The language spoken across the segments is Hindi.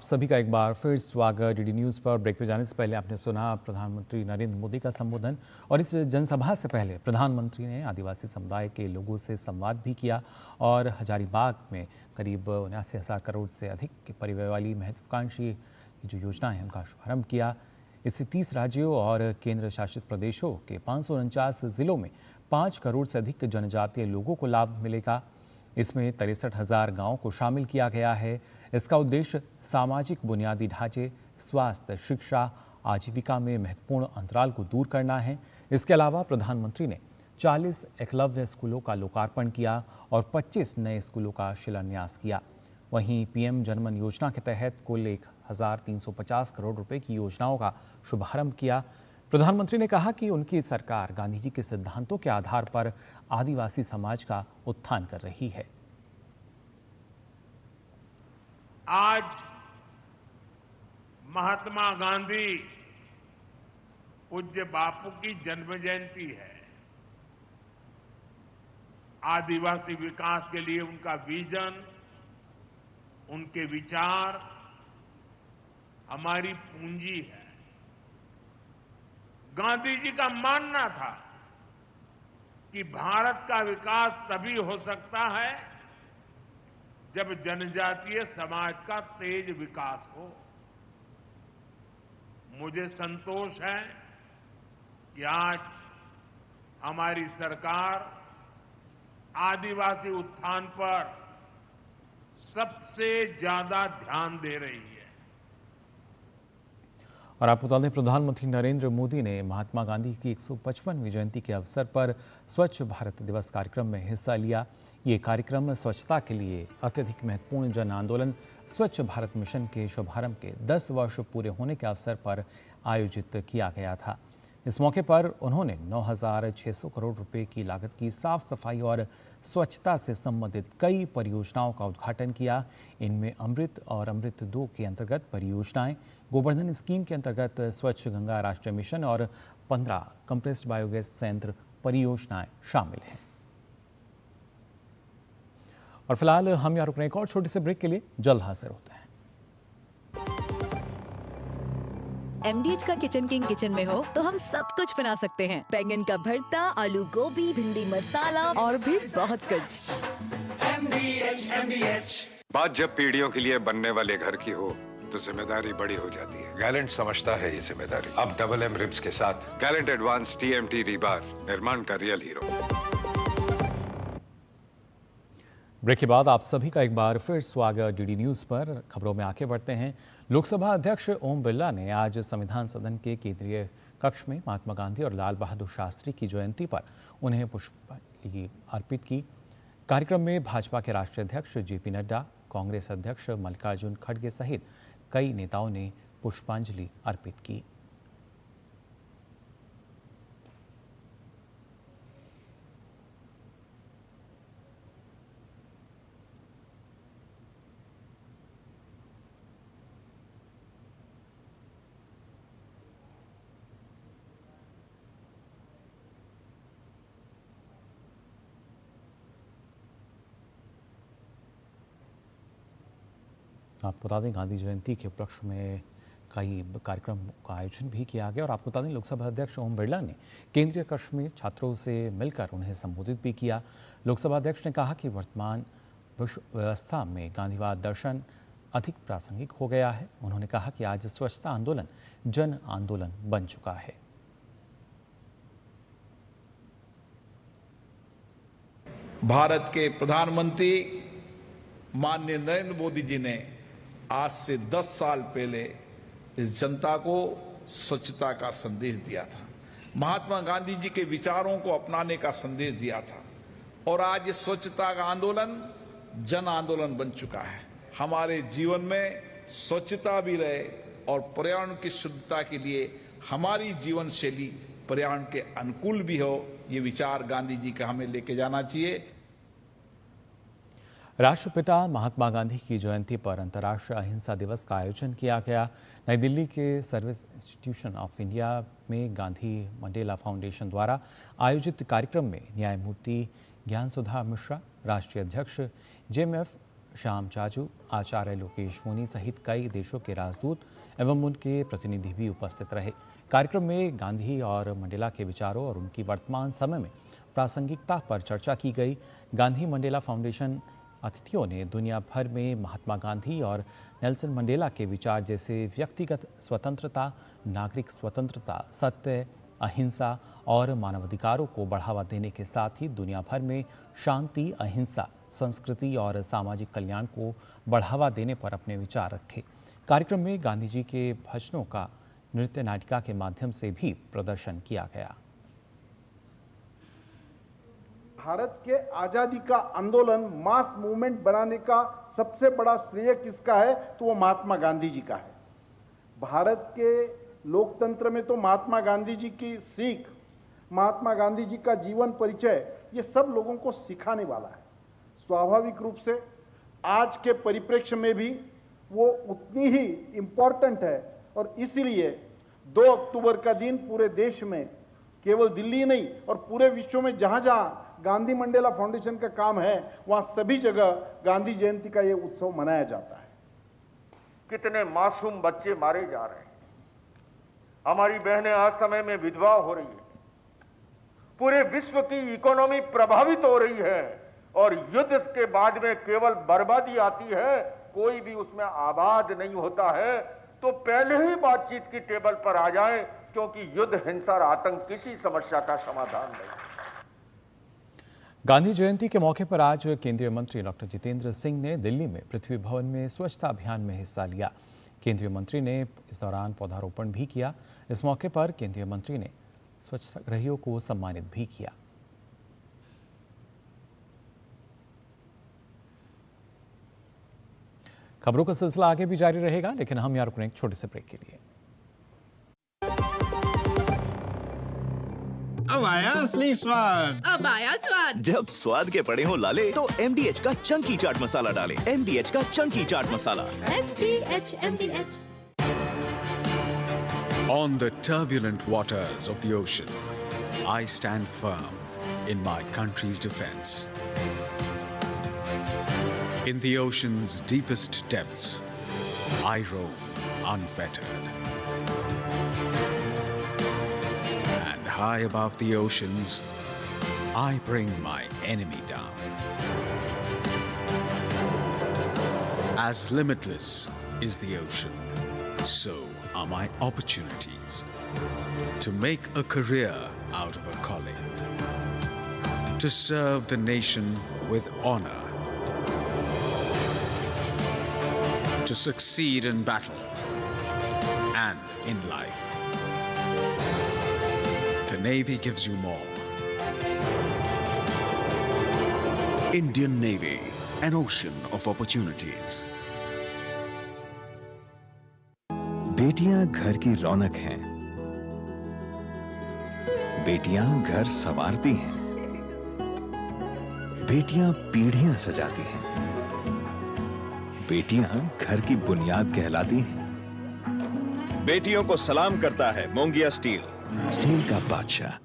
सभी का एक बार फिर स्वागत। डीडी न्यूज़ पर ब्रेक पे जाने से पहले आपने सुना प्रधानमंत्री नरेंद्र मोदी का संबोधन, और इस जनसभा से पहले प्रधानमंत्री ने आदिवासी समुदाय के लोगों से संवाद भी किया और हजारीबाग में करीब 79,000 करोड़ से अधिक के परिव्यय वाली महत्वाकांक्षी जो योजना है उनका शुभारंभ किया। इससे 30 राज्यों और केंद्र शासित प्रदेशों के 549 जिलों में 5 करोड़ से अधिक जनजातीय लोगों को लाभ मिलेगा। इसमें 63,000 गाँवों को शामिल किया गया है। इसका उद्देश्य सामाजिक बुनियादी ढांचे, स्वास्थ्य, शिक्षा, आजीविका में महत्वपूर्ण अंतराल को दूर करना है। इसके अलावा प्रधानमंत्री ने 40 एकलव्य स्कूलों का लोकार्पण किया और 25 नए स्कूलों का शिलान्यास किया। वहीं पीएम जनमन योजना के तहत कुल 1,350 करोड़ रुपए की योजनाओं का शुभारंभ किया। प्रधानमंत्री ने कहा कि उनकी सरकार गांधी जी के सिद्धांतों के आधार पर आदिवासी समाज का उत्थान कर रही है। आज महात्मा गांधी पूज्य बापू की जन्म जयंती है। आदिवासी विकास के लिए उनका विजन, उनके विचार हमारी पूंजी है। गांधी जी का मानना था कि भारत का विकास तभी हो सकता है जब जनजातीय समाज का तेज विकास हो। मुझे संतोष है कि आज हमारी सरकार आदिवासी उत्थान पर सबसे ज्यादा ध्यान दे रही है। और आपको बता दें, प्रधानमंत्री नरेंद्र मोदी ने महात्मा गांधी की 155वीं जयंती के अवसर पर स्वच्छ भारत दिवस कार्यक्रम में हिस्सा लिया। ये कार्यक्रम स्वच्छता के लिए अत्यधिक महत्वपूर्ण जन आंदोलन स्वच्छ भारत मिशन के शुभारंभ के 10 वर्ष पूरे होने के अवसर पर आयोजित किया गया था। इस मौके पर उन्होंने 9,600 करोड़ रुपए की लागत की साफ सफाई और स्वच्छता से संबंधित कई परियोजनाओं का उद्घाटन किया। इनमें अमृत और अमृत 2 के अंतर्गत परियोजनाएं, गोवर्धन स्कीम के अंतर्गत स्वच्छ गंगा राष्ट्रीय मिशन और 15 कंप्रेस्ड बायोगैस संयंत्र परियोजनाएं शामिल हैं। और फिलहाल हम यहाँ रुक रहे हैं, एक और छोटे से ब्रेक के लिए जल्द हाजिर होते हैं। MDH का किचन किंग किचन में हो तो हम सब कुछ बना सकते हैं। बैंगन का भरता, आलू गोभी, भिंडी मसाला और भी बहुत कुछ। MDH। बात जब पीढ़ियों के लिए बनने वाले घर की हो तो जिम्मेदारी बड़ी हो जाती है। गैलेंट समझता है ये जिम्मेदारी। अब डबल M रिब्स के साथ गैलेंट एडवांस TMT रीबार, निर्माण का रियल हीरो। ब्रेक के बाद आप सभी का एक बार फिर स्वागत। डीडी न्यूज़ पर खबरों में आगे बढ़ते हैं। लोकसभा अध्यक्ष ओम बिरला ने आज संविधान सदन के केंद्रीय कक्ष में महात्मा गांधी और लाल बहादुर शास्त्री की जयंती पर उन्हें पुष्पांजलि अर्पित की। कार्यक्रम में भाजपा के राष्ट्रीय अध्यक्ष JP नड्डा, कांग्रेस अध्यक्ष मल्लिकार्जुन खड़गे सहित कई नेताओं ने पुष्पांजलि अर्पित की। आपको बता दें, गांधी जयंती के उपलक्ष्य में कई कार्यक्रम का आयोजन भी किया गया। और आपको बता दें, लोकसभा अध्यक्ष ओम बिरला ने केंद्रीय कक्ष में छात्रों से मिलकर उन्हें संबोधित भी किया। लोकसभा अध्यक्ष ने कहा कि वर्तमान विश्व व्यवस्था में गांधीवाद दर्शन अधिक प्रासंगिक हो गया है। उन्होंने कहा कि आज स्वच्छता आंदोलन जन आंदोलन बन चुका है। भारत के प्रधानमंत्री माननीय नरेंद्र मोदी जी ने आज से 10 साल पहले इस जनता को स्वच्छता का संदेश दिया था। महात्मा गांधी जी के विचारों को अपनाने का संदेश दिया था और आज इस स्वच्छता का आंदोलन जन आंदोलन बन चुका है। हमारे जीवन में स्वच्छता भी रहे और पर्यावरण की शुद्धता के लिए हमारी जीवन शैली पर्यावरण के अनुकूल भी हो, ये विचार गांधी जी का हमें लेके जाना चाहिए। राष्ट्रपिता महात्मा गांधी की जयंती पर अंतर्राष्ट्रीय अहिंसा दिवस का आयोजन किया गया। नई दिल्ली के सर्विस इंस्टीट्यूशन ऑफ इंडिया में गांधी मंडेला फाउंडेशन द्वारा आयोजित कार्यक्रम में न्यायमूर्ति ज्ञान सुधा मिश्रा, राष्ट्रीय अध्यक्ष JMF श्याम चाजू, आचार्य लोकेश मुनि सहित कई देशों के राजदूत एवं उनके प्रतिनिधि भी उपस्थित रहे। कार्यक्रम में गांधी और मंडेला के विचारों और उनकी वर्तमान समय में प्रासंगिकता पर चर्चा की गई। गांधी मंडेला फाउंडेशन अतिथियों ने दुनिया भर में महात्मा गांधी और नेल्सन मंडेला के विचार जैसे व्यक्तिगत स्वतंत्रता, नागरिक स्वतंत्रता, सत्य, अहिंसा और मानवाधिकारों को बढ़ावा देने के साथ ही दुनिया भर में शांति, अहिंसा, संस्कृति और सामाजिक कल्याण को बढ़ावा देने पर अपने विचार रखे। कार्यक्रम में गांधी जी के भजनों का नृत्य नाटिका के माध्यम से भी प्रदर्शन किया गया। भारत के आजादी का आंदोलन मास मूवमेंट बनाने का सबसे बड़ा श्रेय किसका है, तो वो महात्मा गांधी जी का है। भारत के लोकतंत्र में तो महात्मा गांधी जी की सीख, महात्मा गांधी जी का जीवन परिचय, ये सब लोगों को सिखाने वाला है। स्वाभाविक रूप से आज के परिप्रेक्ष्य में भी वो उतनी ही इम्पोर्टेंट है और इसीलिए 2 अक्टूबर का दिन पूरे देश में, केवल दिल्ली नहीं और पूरे विश्व में जहां जहां गांधी मंडेला फाउंडेशन का काम है, वहां सभी जगह गांधी जयंती का ये उत्सव मनाया जाता है। कितने मासूम बच्चे मारे जा रहे हैं, हमारी बहनें आज समय में विधवा हो रही है, पूरे विश्व की इकोनॉमी प्रभावित हो रही है और युद्ध के बाद में केवल बर्बादी आती है, कोई भी उसमें आबाद नहीं होता है। तो पहले ही बातचीत की टेबल पर आ जाए, क्योंकि युद्ध, हिंसा और आतंक किसी समस्या का समाधान नहीं। गांधी जयंती के मौके पर आज केंद्रीय मंत्री डॉक्टर जितेंद्र सिंह ने दिल्ली में पृथ्वी भवन में स्वच्छता अभियान में हिस्सा लिया। केंद्रीय मंत्री ने इस दौरान पौधारोपण भी किया। इस मौके पर केंद्रीय मंत्री ने स्वच्छताग्रहियों को सम्मानित भी किया। खबरों का सिलसिला आगे भी जारी रहेगा, लेकिन हम यहाँ रुकने एक छोटे से ब्रेक के लिए। अब आया असली स्वाद। अब आया स्वाद। जब स्वाद के पड़े हो लाले तो MDH का चंकी चाट मसाला डालें। MDH का Chunky chaat masala. MDH। On the turbulent waters of the ocean, I stand firm in my country's defense. In the ocean's deepest depths, I roam unfettered. And high above the oceans, I bring my enemy down. As limitless is the ocean, so are my opportunities to make a career out of a calling, to serve the nation with honor, to succeed in battle and in life. The Navy gives you more. Indian Navy, an ocean of opportunities. बेटियां घर की रौनक हैं। बेटियां घर संवारती हैं। बेटियां पीढ़ियां सजाती हैं। बेटियां घर की बुनियाद कहलाती हैं। बेटियों को सलाम करता है मोंगिया स्टील, स्टील का बादशाह।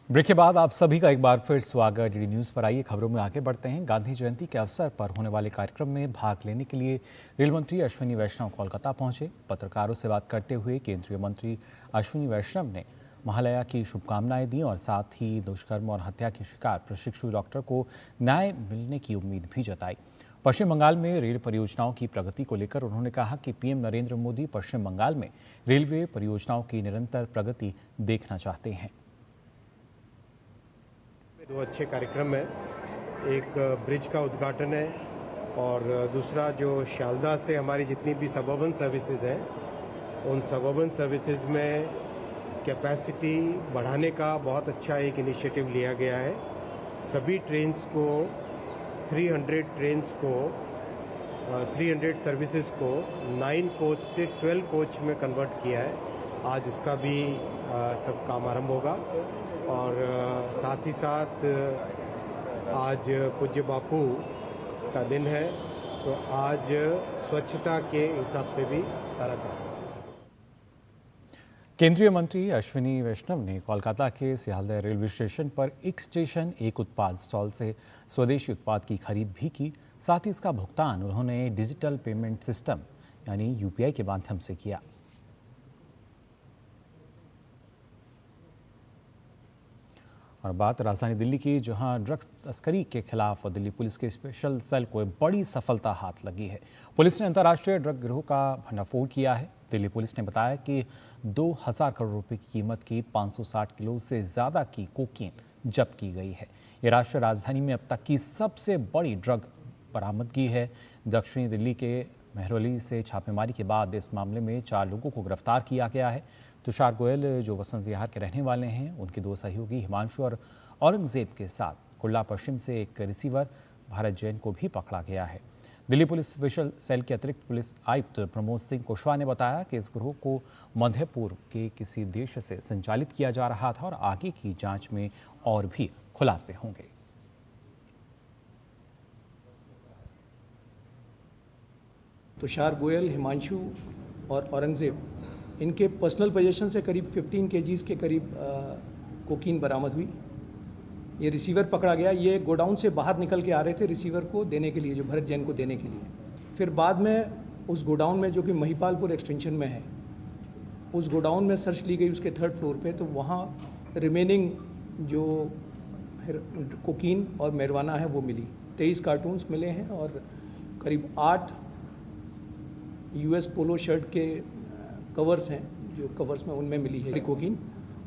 ब्रेक के बाद आप सभी का एक बार फिर स्वागत। डीडी न्यूज़ पर आइए खबरों में आगे बढ़ते हैं। गांधी जयंती के अवसर पर होने वाले कार्यक्रम में भाग लेने के लिए रेल मंत्री अश्विनी वैष्णव कोलकाता पहुंचे। पत्रकारों से बात करते हुए केंद्रीय मंत्री अश्विनी वैष्णव ने महालया की शुभकामनाएं दी और साथ ही दुष्कर्म और हत्या के शिकार प्रशिक्षु डॉक्टर को न्याय मिलने की उम्मीद भी जताई। पश्चिम बंगाल में रेल परियोजनाओं की प्रगति को लेकर उन्होंने कहा कि पीएम नरेंद्र मोदी पश्चिम बंगाल में रेलवे परियोजनाओं की निरंतर प्रगति देखना चाहते हैं। 2 अच्छे कार्यक्रम है, एक ब्रिज का उद्घाटन है और दूसरा जो शालदा से हमारी जितनी भी सबअर्बन सर्विसेज हैं, उन सबअर्बन सर्विसेज में कैपेसिटी बढ़ाने का बहुत अच्छा एक इनिशिएटिव लिया गया है। सभी ट्रेन्स को 300 सर्विसेज को 9 कोच से 12 कोच में कन्वर्ट किया है। आज उसका भी सब काम आरंभ होगा और साथ ही साथ आज पूज्य बापू का दिन है, तो आज स्वच्छता के हिसाब से भी सारा काम। केंद्रीय मंत्री अश्विनी वैष्णव ने कोलकाता के सियालदह रेलवे स्टेशन पर एक स्टेशन एक उत्पाद स्टॉल से स्वदेशी उत्पाद की खरीद भी की। साथ ही इसका भुगतान उन्होंने डिजिटल पेमेंट सिस्टम यानी यूपीआई के माध्यम से किया। और बात राजधानी दिल्ली की, जहां ड्रग्स तस्करी के खिलाफ दिल्ली पुलिस के स्पेशल सेल को बड़ी सफलता हाथ लगी है। पुलिस ने अंतर्राष्ट्रीय ड्रग गिरोह का भंडाफोड़ किया है। दिल्ली पुलिस ने बताया कि 2000 करोड़ रुपए की कीमत की 560 किलो से ज़्यादा की कोकीन जब्त की गई है। ये राष्ट्रीय राजधानी में अब तक की सबसे बड़ी ड्रग बरामदगी है। दक्षिणी दिल्ली के मेहरौली से छापेमारी के बाद इस मामले में 4 लोगों को गिरफ्तार किया गया है। तुषार गोयल, जो वसंत विहार के रहने वाले हैं, उनके 2 सहयोगी हिमांशु और औरंगजेब के साथ कुर्ला पश्चिम से एक रिसीवर भारत जैन को भी पकड़ा गया है। दिल्ली पुलिस स्पेशल सेल के अतिरिक्त पुलिस आयुक्त प्रमोद सिंह कुशवाहा ने बताया कि इस गिरोह को मध्य पूर्व के किसी देश से संचालित किया जा रहा था और आगे की जांच में और भी खुलासे होंगे। तुषार गोयल, हिमांशु और औरंगजेब, इनके पर्सनल पोजीशन से करीब 15 केजीज के करीब कोकीन बरामद हुई। ये रिसीवर पकड़ा गया। ये गोडाउन से बाहर निकल के आ रहे थे रिसीवर को देने के लिए, जो भरत जैन को देने के लिए। फिर बाद में उस गोडाउन में, जो कि महिपालपुर एक्सटेंशन में है, उस गोडाउन में सर्च ली गई उसके 3rd फ्लोर पे, तो वहाँ रिमेनिंग जो कोकीन और मैरिजुआना है वो मिली। 23 कार्टून्स मिले हैं और करीब 8 US पोलो शर्ट के कवर्स हैं, जो कवर्स में उनमें मिली है कोकीन,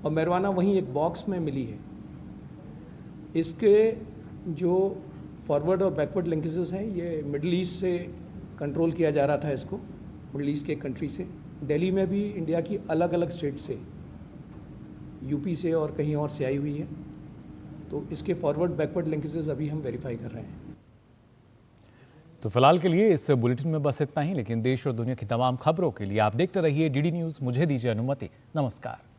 और मैरिजुआना वहीं एक बॉक्स में मिली है। इसके जो फॉरवर्ड और बैकवर्ड लिंकेजेस हैं, ये मिडल ईस्ट से कंट्रोल किया जा रहा था इसको, मिडल ईस्ट के कंट्री से। दिल्ली में भी इंडिया की अलग अलग स्टेट से, यूपी से और कहीं और से आई हुई है। तो इसके फॉरवर्ड बैकवर्ड लिंकेजेस अभी हम वेरीफाई कर रहे हैं। तो फिलहाल के लिए इस बुलेटिन में बस इतना ही, लेकिन देश और दुनिया की तमाम खबरों के लिए आप देखते रहिए DD न्यूज़। मुझे दीजिए अनुमति। नमस्कार।